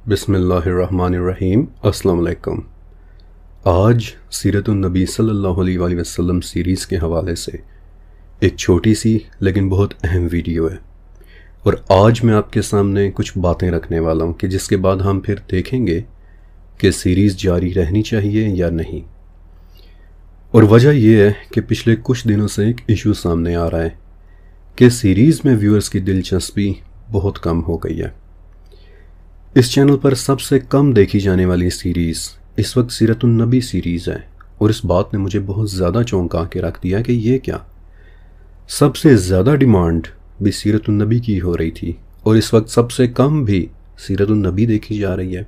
بسم اللہ الرحمن الرحیم۔ السلام علیکم۔ آج سیرت النبی صلی اللہ علیہ وآلہ وسلم سیریز کے حوالے سے ایک چھوٹی سی لیکن بہت اہم ویڈیو ہے، اور آج میں آپ کے سامنے کچھ باتیں رکھنے والا ہوں کہ جس کے بعد ہم پھر دیکھیں گے کہ سیریز جاری رہنی چاہیے یا نہیں۔ اور وجہ یہ ہے کہ پچھلے کچھ دنوں سے ایک ایشو سامنے آ رہا ہے کہ سیریز میں ویورز کی دلچسپی بہت کم ہو گئی ہے۔ اس چینل پر سب سے کم دیکھی جانے والی سیریز اس وقت سیرت النبی سیریز ہے، اور اس بات نے مجھے بہت زیادہ چونکا کے رکھ دیا کہ یہ کیا، سب سے زیادہ ڈیمانڈ بھی سیرت النبی کی ہو رہی تھی اور اس وقت سب سے کم بھی سیرت النبی دیکھی جا رہی ہے۔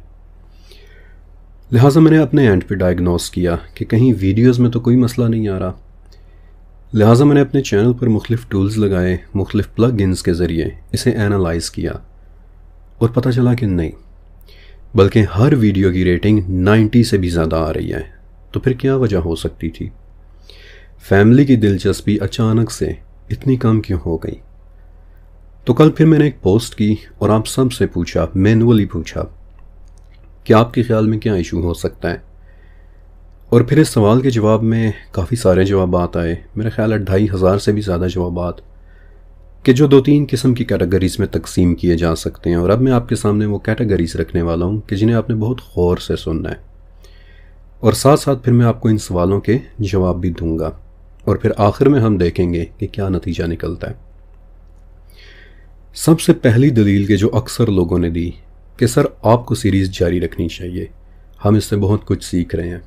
لہٰذا میں نے اپنے اینڈ پہ ڈائگنوز کیا کہ کہیں ویڈیوز میں تو کوئی مسئلہ نہیں آ رہا۔ لہٰذا میں نے اپنے چینل پر مختلف ٹولز لگائے، مختلف پلگ انز کے ذریعے اسے اینالائز کیا، اور پتہ چلا کہ نہیں، بلکہ ہر ویڈیو کی ریٹنگ 90 سے بھی زیادہ آ رہی ہے۔ تو پھر کیا وجہ ہو سکتی تھی؟ فیملی کی دلچسپی اچانک سے اتنی کم کیوں ہو گئی؟ تو کل پھر میں نے ایک پوسٹ کی اور آپ سب سے پوچھا، مینولی پوچھا کہ آپ کے خیال میں کیا ایشو ہو سکتا ہے، اور پھر اس سوال کے جواب میں کافی سارے جوابات آئے، میرے خیال ہے 2500 سے بھی زیادہ جوابات، کہ جو 2-3 قسم کی کیٹیگریز میں تقسیم کیے جا سکتے ہیں۔ اور اب میں آپ کے سامنے وہ کیٹیگریز رکھنے والا ہوں کہ جنہیں آپ نے بہت غور سے سننا ہے، اور ساتھ ساتھ پھر میں آپ کو ان سوالوں کے جواب بھی دوں گا، اور پھر آخر میں ہم دیکھیں گے کہ کیا نتیجہ نکلتا ہے۔ سب سے پہلی دلیل کہ جو اکثر لوگوں نے دی کہ سر آپ کو سیریز جاری رکھنی چاہیے، ہم اس سے بہت کچھ سیکھ رہے ہیں،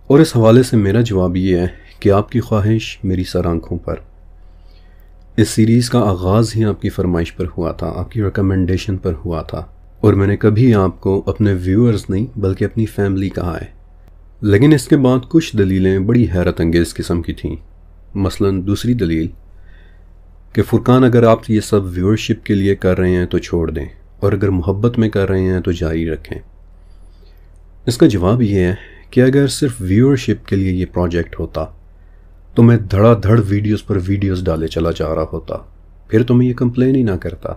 اور اس حوالے سے میرا جواب یہ ہے کہ آپ کی خواہش میری سر آنکھوں پر۔ اس سیریز کا آغاز ہی آپ کی فرمائش پر ہوا تھا، آپ کی ریکمنڈیشن پر ہوا تھا، اور میں نے کبھی آپ کو اپنے ویورز نہیں بلکہ اپنی فیملی کہا ہے۔ لیکن اس کے بعد کچھ دلیلیں بڑی حیرت انگیز قسم کی تھیں۔ مثلا دوسری دلیل کہ فرقان اگر آپ یہ سب ویورشپ کے لیے کر رہے ہیں تو چھوڑ دیں، اور اگر محبت میں کر رہے ہیں تو جاری رکھیں۔ اس کا جواب یہ ہے کہ اگر صرف ویورشپ کے لیے یہ پروجیکٹ ہوتا تو میں دھڑا دھڑ ویڈیوز پر ویڈیوز ڈالے چلا جا رہا ہوتا، پھر تو میں یہ کمپلین ہی نہ کرتا۔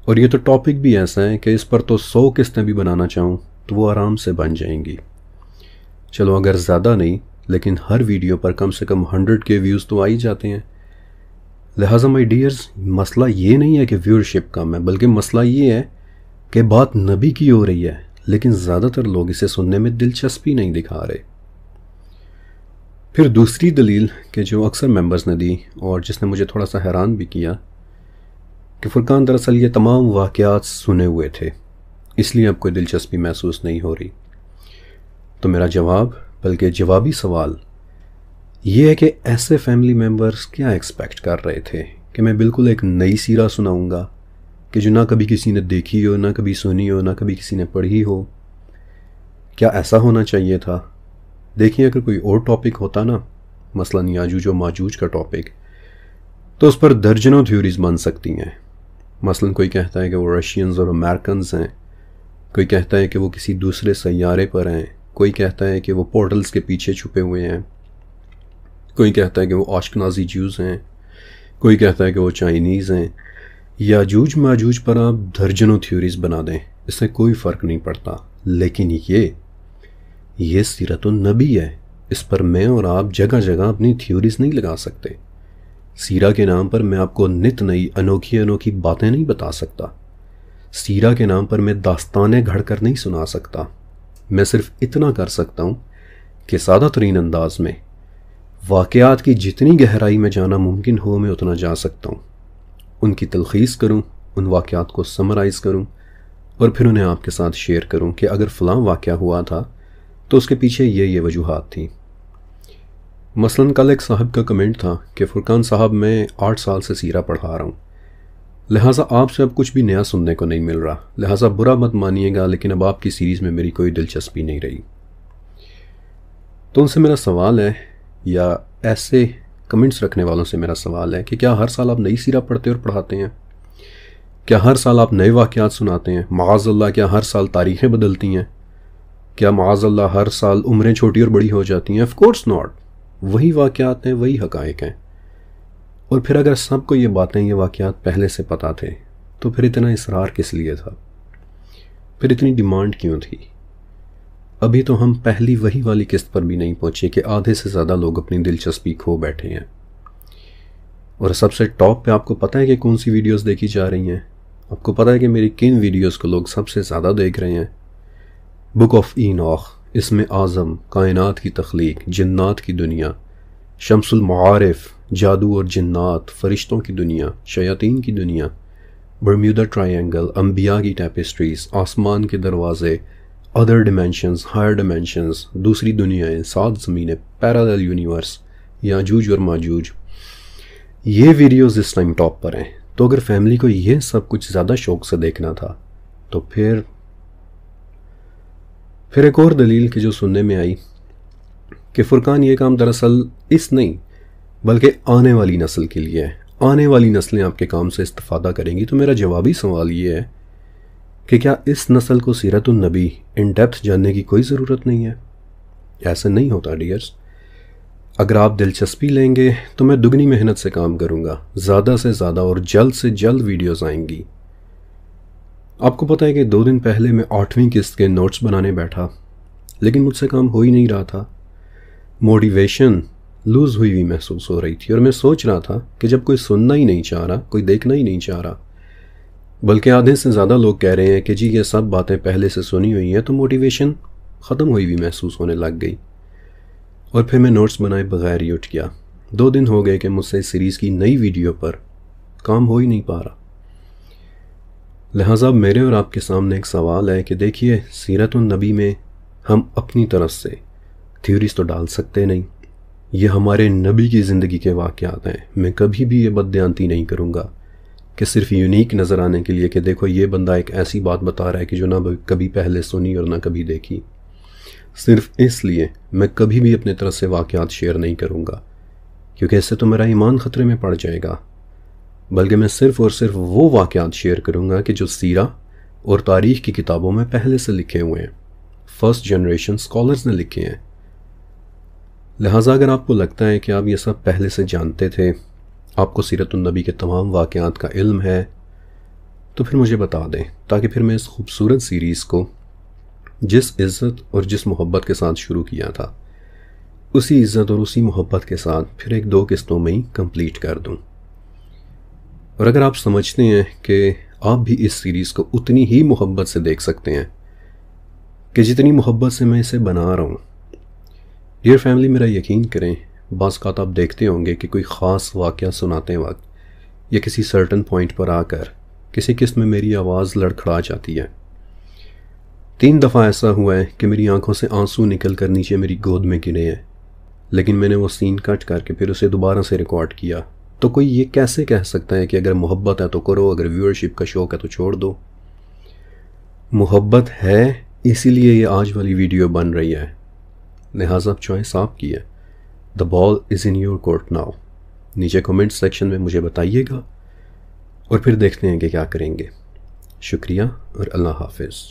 اور یہ تو ٹاپک بھی ایسا ہے کہ اس پر تو 100 قسطیں بھی بنانا چاہوں تو وہ آرام سے بن جائیں گی۔ چلو اگر زیادہ نہیں، لیکن ہر ویڈیو پر کم سے کم 100 کے ویوز تو آ ہی جاتے ہیں۔ لہٰذا مائی ڈیئرز، مسئلہ یہ نہیں ہے کہ ویورشپ کم ہے، بلکہ مسئلہ یہ ہے کہ بات نبی کی ہو رہی ہے، لیکن زیادہ تر لوگ اسے سننے میں دلچسپی نہیں دکھا رہے۔ پھر دوسری دلیل کہ جو اکثر ممبرز نے دی اور جس نے مجھے تھوڑا سا حیران بھی کیا کہ فرقان دراصل یہ تمام واقعات سنے ہوئے تھے، اس لیے اب کوئی دلچسپی محسوس نہیں ہو رہی۔ تو میرا جواب، بلکہ جوابی سوال یہ ہے کہ ایسے فیملی ممبرز کیا ایکسپیکٹ کر رہے تھے کہ میں بالکل ایک نئی سیرہ سناؤں گا کہ جو نہ کبھی کسی نے دیکھی ہو، نہ کبھی سنی ہو، نہ کبھی کسی نے پڑھی ہو؟ کیا ایسا ہونا چاہیے تھا؟ دیکھیں، اگر کوئی اور ٹاپک ہوتا نا، مثلا یاجوج و ماجوج کا ٹاپک، تو اس پر درجنوں تھیوریز بن سکتی ہیں۔ مثلا کوئی کہتا ہے کہ وہ رشینز اور امریکنز ہیں، کوئی کہتا ہے کہ وہ کسی دوسرے سیارے پر ہیں، کوئی کہتا ہے کہ وہ پورٹلز کے پیچھے چھپے ہوئے ہیں، کوئی کہتا ہے کہ وہ آشکنازی جیوز ہیں، کوئی کہتا ہے کہ وہ چائنیز ہیں۔ یاجوج ماجوج پر آپ درجنوں تھیوریز بنا دیں، اس سے کوئی فرق نہیں پڑتا، لیکن یہ سیرت النبی ہے، اس پر میں اور آپ جگہ جگہ اپنی تھیوریز نہیں لگا سکتے۔ سیرہ کے نام پر میں آپ کو نت نئی انوکھی باتیں نہیں بتا سکتا، سیرہ کے نام پر میں داستانیں گھڑ کر نہیں سنا سکتا۔ میں صرف اتنا کر سکتا ہوں کہ سادہ ترین انداز میں واقعات کی جتنی گہرائی میں جانا ممکن ہو میں اتنا جا سکتا ہوں، ان کی تلخیص کروں، ان واقعات کو سمرائز کروں، اور پھر انہیں آپ کے ساتھ شیئر کروں کہ اگر فلاں واقعہ ہوا تھا تو اس کے پیچھے یہ وجوہات تھیں۔ مثلا کل ایک صاحب کا کمنٹ تھا کہ فرقان صاحب میں 8 سال سے سیرہ پڑھا رہا ہوں، لہٰذا آپ سے اب کچھ بھی نیا سننے کو نہیں مل رہا، لہٰذا برا مت مانیے گا، لیکن اب آپ کی سیریز میں میری کوئی دلچسپی نہیں رہی۔ تو ان سے میرا سوال ہے، یا ایسے کمنٹس رکھنے والوں سے میرا سوال ہے کہ کیا ہر سال آپ نئی سیرہ پڑھتے اور پڑھاتے ہیں؟ کیا ہر سال آپ نئے واقعات سناتے ہیں؟ معاذ اللہ، کیا ہر سال تاریخیں بدلتی ہیں؟ کیا معاذ اللہ ہر سال عمریں چھوٹی اور بڑی ہو جاتی ہیں؟ آف کورس ناٹ، وہی واقعات ہیں، وہی حقائق ہیں۔ اور پھر اگر سب کو یہ باتیں، یہ واقعات پہلے سے پتہ تھے تو پھر اتنا اصرار کس لیے تھا؟ پھر اتنی ڈیمانڈ کیوں تھی؟ ابھی تو ہم پہلی وہی والی قسط پر بھی نہیں پہنچے کہ آدھے سے زیادہ لوگ اپنی دلچسپی کھو بیٹھے ہیں۔ اور سب سے ٹاپ پہ آپ کو پتہ ہے کہ کون سی ویڈیوز دیکھی جا رہی ہیں؟ آپ کو پتہ ہے کہ میری کن ویڈیوز کو لوگ سب سے زیادہ دیکھ رہے ہیں؟ بک آف اینوخ، اسم اعظم، کائنات کی تخلیق، جنات کی دنیا، شمس المعارف، جادو اور جنات، فرشتوں کی دنیا، شیاطین کی دنیا، برمیودا ٹرائینگل، انبیاء کی ٹیپسٹریز، آسمان کے دروازے، ادر ڈیمینشنز، ہائر ڈیمینشنز، دوسری دنیایں، 7 زمینیں، پیرالل یونیورس، یاجوج اور ماجوج۔ یہ ویڈیوز اس ٹائم ٹاپ پر ہیں۔ تو اگر فیملی کو یہ سب کچھ زیادہ شوق سے دیکھنا تھا تو پھر ایک اور دلیل کہ جو سننے میں آئی کہ فرقان یہ کام دراصل اس نہیں بلکہ آنے والی نسل کے لیے ہے، آنے والی نسلیں آپ کے کام سے استفادہ کریں گی۔ تو میرا جوابی سوال یہ ہے کہ کیا اس نسل کو سیرت النبی ان ڈیپتھ جاننے کی کوئی ضرورت نہیں ہے؟ ایسا نہیں ہوتا ڈیئرز۔ اگر آپ دلچسپی لیں گے تو میں دگنی محنت سے کام کروں گا، زیادہ سے زیادہ اور جلد سے جلد ویڈیوز آئیں گی۔ آپ کو پتہ ہے کہ 2 دن پہلے میں 8ویں قسط کے نوٹس بنانے بیٹھا، لیکن مجھ سے کام ہو ہی نہیں رہا تھا۔ موٹیویشن لوز ہوئی ہوئی محسوس ہو رہی تھی، اور میں سوچ رہا تھا کہ جب کوئی سننا ہی نہیں چاہ رہا، کوئی دیکھنا ہی نہیں چاہ رہا، بلکہ آدھے سے زیادہ لوگ کہہ رہے ہیں کہ جی یہ سب باتیں پہلے سے سنی ہوئی ہیں، تو موٹیویشن ختم ہوئی ہوئی محسوس ہونے لگ گئی، اور پھر میں نوٹس بنائے بغیر ہی اٹھ گیا۔ 2 دن ہو گئے کہ مجھ سے اس سیریز کی نئی ویڈیو پر کام ہو ہی نہیں پا رہا۔ لہٰذا میرے اور آپ کے سامنے ایک سوال ہے کہ دیکھیے، سیرت النبی میں ہم اپنی طرف سے تھیوریز تو ڈال سکتے نہیں، یہ ہمارے نبی کی زندگی کے واقعات ہیں۔ میں کبھی بھی یہ بددیانتی نہیں کروں گا کہ صرف یونیک نظر آنے کے لیے کہ دیکھو یہ بندہ ایک ایسی بات بتا رہا ہے کہ جو نہ کبھی پہلے سنی اور نہ کبھی دیکھی۔ صرف اس لیے میں کبھی بھی اپنے طرف سے واقعات شیئر نہیں کروں گا، کیونکہ اس سے تو میرا ایمان خطرے میں پڑ جائے گا، بلکہ میں صرف اور صرف وہ واقعات شیئر کروں گا کہ جو سیرہ اور تاریخ کی کتابوں میں پہلے سے لکھے ہوئے ہیں، فرسٹ جنریشن اسکالرز نے لکھے ہیں۔ لہٰذا اگر آپ کو لگتا ہے کہ آپ یہ سب پہلے سے جانتے تھے، آپ کو سیرت النبی کے تمام واقعات کا علم ہے، تو پھر مجھے بتا دیں، تاکہ پھر میں اس خوبصورت سیریز کو جس عزت اور جس محبت کے ساتھ شروع کیا تھا، اسی عزت اور اسی محبت کے ساتھ پھر 1-2 قسطوں میں ہی کمپلیٹ کر دوں۔ اور اگر آپ سمجھتے ہیں کہ آپ بھی اس سیریز کو اتنی ہی محبت سے دیکھ سکتے ہیں کہ جتنی محبت سے میں اسے بنا رہا ہوں، ڈیئر فیملی، میرا یقین کریں، بعض اوقات آپ دیکھتے ہوں گے کہ کوئی خاص واقعہ سناتے وقت یا کسی سرٹن پوائنٹ پر آ کر کسی قسط میں میری آواز لڑکھڑا جاتی ہے۔ 3 دفعہ ایسا ہوا ہے کہ میری آنکھوں سے آنسو نکل کر نیچے میری گود میں گرے ہیں، لیکن میں نے وہ سین کٹ کر کے پھر اسے دوبارہ سے ریکارڈ کیا۔ تو کوئی یہ کیسے کہہ سکتا ہے کہ اگر محبت ہے تو کرو، اگر ویورشپ کا شوق ہے تو چھوڑ دو؟ محبت ہے، اسی لیے یہ آج والی ویڈیو بن رہی ہے، لہٰذا چوائس آپ کی ہے۔ The ball is in your court now۔ نیچے کمنٹ سیکشن میں مجھے بتائیے گا، اور پھر دیکھتے ہیں کہ کیا کریں گے۔ شکریہ اور اللہ حافظ۔